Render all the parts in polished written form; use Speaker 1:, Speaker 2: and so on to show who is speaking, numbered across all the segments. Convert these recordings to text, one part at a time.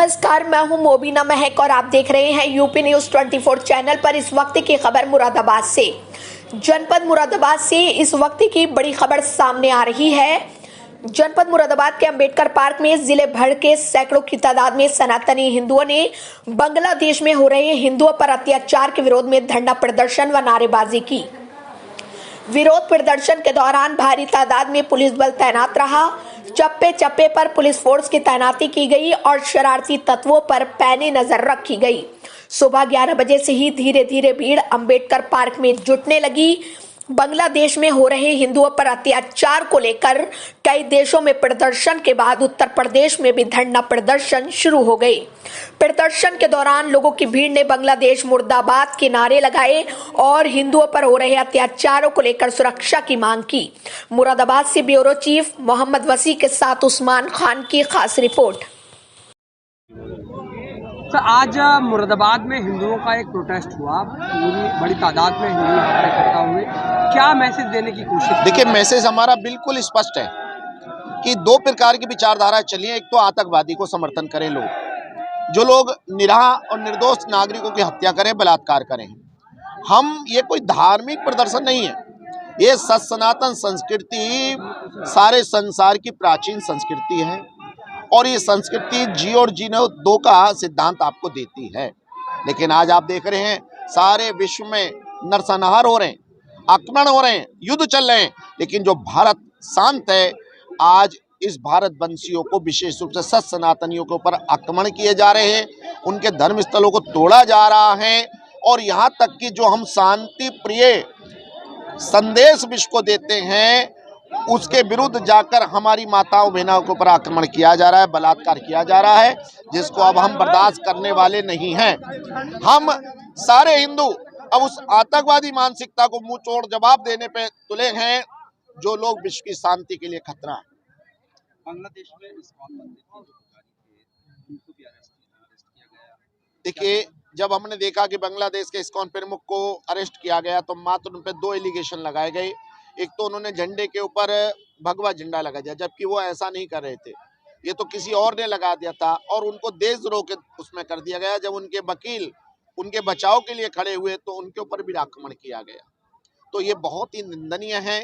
Speaker 1: नमस्कार, मैं हूं मोबिना महक और आप देख रहे हैं यूपी न्यूज 24 चैनल पर। इस वक्त की खबर मुरादाबाद से। जनपद मुरादाबाद से इस वक्त की बड़ी खबर सामने आ रही है। जनपद मुरादाबाद के अंबेडकर पार्क में जिले भर के सैकड़ों की तादाद में सनातनी हिंदुओं ने बांग्लादेश में हो रहे हिंदुओं पर अत्याचार के विरोध में धरना प्रदर्शन व नारेबाजी की। विरोध प्रदर्शन के दौरान भारी तादाद में पुलिस बल तैनात रहा। चप्पे चप्पे पर पुलिस फोर्स की तैनाती की गई और शरारती तत्वों पर पैनी नजर रखी गई। सुबह 11 बजे से ही धीरे धीरे भीड़ अंबेडकर पार्क में जुटने लगी। बांग्लादेश में हो रहे हिंदुओं पर अत्याचार को लेकर कई देशों में प्रदर्शन के बाद उत्तर प्रदेश में भी धरना प्रदर्शन शुरू हो गए। प्रदर्शन के दौरान लोगों की भीड़ ने बांग्लादेश मुर्दाबाद के नारे लगाए और हिंदुओं पर हो रहे अत्याचारों को लेकर सुरक्षा की मांग की। मुरादाबाद से ब्यूरो चीफ मोहम्मद वसी के साथ उस्मान खान की खास रिपोर्ट।
Speaker 2: तो आज मुरादाबाद में हिंदुओं का एक प्रोटेस्ट हुआ, पूरी बड़ी तादाद में हिंदू इकट्ठा हुए। क्या मैसेज देने की कोशिश?
Speaker 3: देखिए, मैसेज हमारा बिल्कुल स्पष्ट है कि दो प्रकार की विचारधारा चली है। एक तो आतंकवादी को समर्थन करें लोग, जो लोग निराह और निर्दोष नागरिकों की हत्या करें, बलात्कार करें। हम ये कोई धार्मिक प्रदर्शन नहीं है, ये सनातन संस्कृति सारे संसार की प्राचीन संस्कृति है और ये संस्कृति जी और जीने दो का सिद्धांत आपको देती है। लेकिन आज आप देख रहे हैं सारे विश्व में नरसंहार हो रहे हैं, आक्रमण हो रहे हैं, युद्ध चल रहे हैं, लेकिन जो भारत शांत है। आज इस भारत वंशियों को विशेष रूप से सनातनियों के ऊपर आक्रमण किए जा रहे हैं, उनके धर्म स्थलों को तोड़ा जा रहा है और यहाँ तक कि जो हम शांति प्रिय संदेश विश्व को देते हैं उसके विरुद्ध जाकर हमारी माताओं बहनों के ऊपर आक्रमण किया जा रहा है, बलात्कार किया जा रहा है, जिसको अब हम बर्दाश्त करने वाले नहीं हैं। हम सारे हिंदू अब उस आतंकवादी मानसिकता को मुंह तोड़ जवाब देने पे तुले हैं, जो लोग विश्व की शांति के लिए खतरा है।
Speaker 2: बांग्लादेश में इस्कॉन मंदिर के उनको भी अरेस्ट किया गया।
Speaker 3: देखिए, जब हमने देखा कि बांग्लादेश के इस्कॉन प्रमुख को अरेस्ट किया गया तो मात्र उन पर दो एलिगेशन लगाए गए। एक तो उन्होंने झंडे के ऊपर भगवा झंडा लगा दिया, जबकि वो ऐसा नहीं कर रहे थे, ये तो किसी और ने लगा दिया था और उनको देशद्रोह के उसमें कर दिया गया। जब उनके वकील उनके बचाव के लिए खड़े हुए तो उनके ऊपर भी आक्रमण किया गया। तो ये बहुत ही निंदनीय है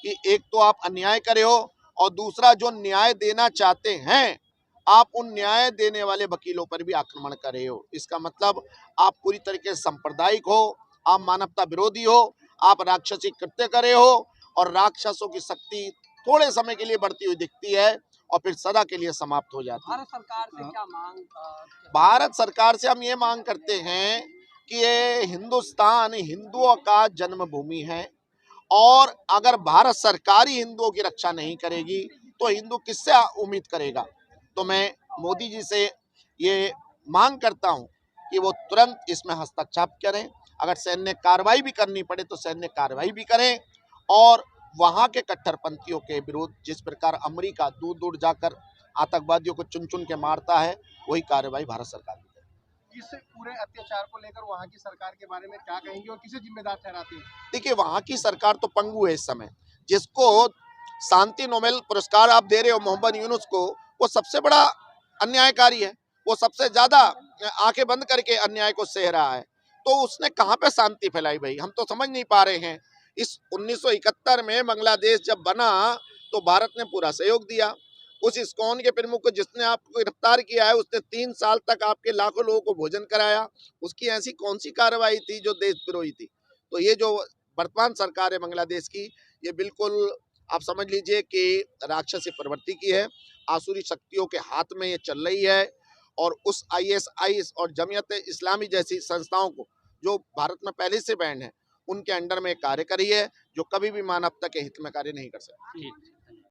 Speaker 3: कि एक तो आप अन्याय करे हो और दूसरा जो न्याय देना चाहते हैं आप उन न्याय देने वाले वकीलों पर भी आक्रमण करे हो। इसका मतलब आप पूरी तरीके से सांप्रदायिक हो, आप मानवता विरोधी हो, आप राक्षसी कृत्य करे हो और राक्षसों की शक्ति थोड़े समय के लिए बढ़ती हुई दिखती है और फिर सदा के लिए समाप्त हो जाती है।
Speaker 2: भारत सरकार से क्या मांग?
Speaker 3: भारत सरकार से हम ये मांग करते हैं कि ये हिंदुस्तान हिंदुओं का जन्मभूमि है और अगर भारत सरकार ही हिंदुओं की रक्षा नहीं करेगी तो हिंदू किससे उम्मीद करेगा। तो मैं मोदी जी से ये मांग करता हूं कि वो तुरंत इसमें हस्तक्षेप करें। अगर सैन्य कार्रवाई भी करनी पड़े तो सैन्य कार्रवाई भी करें और वहां के कट्टरपंथियों के विरुद्ध जिस प्रकार अमेरिका दूर दूर जाकर आतंकवादियों को चुन चुन के मारता है, वही कार्रवाई भारत सरकार की है।
Speaker 4: इस पूरे अत्याचार को लेकर वहां की सरकार के बारे में क्या कहेंगे और किसे जिम्मेदार ठहराते हैं?
Speaker 3: देखिए, वहां की सरकार तो पंगु है इस समय। जिसको शांति नोबेल पुरस्कार आप दे रहे हो मोहम्मद यूनुस को, वो सबसे बड़ा अन्यायकारी है, वो सबसे ज्यादा आंखें बंद करके अन्याय को सह रहा है। तो उसने कहाँ पे शांति फैलाई भाई, हम तो समझ नहीं पा रहे हैं। इस 1971 में बांग्लादेश जब बना तो भारत ने पूरा सहयोग दिया। उस इस्कॉन के प्रमुख को जिसने आपको गिरफ्तार किया है उसने 3 साल तक आपके लाखों लोगों को भोजन कराया। उसकी ऐसी कौन सी कार्रवाई थी जो देशद्रोही थी? तो ये जो वर्तमान सरकार है बांग्लादेश की, ये बिल्कुल आप समझ लीजिए कि राक्षसी प्रवृत्ति की है, आसुरी शक्तियों के हाथ में ये चल रही है और उस ISIS और जमीयत इस्लामी जैसी संस्थाओं को जो भारत में पहले से बैन है उनके अंडर में कार्य करी है, जो कभी भी मानवता के हित में कार्य नहीं कर सकती।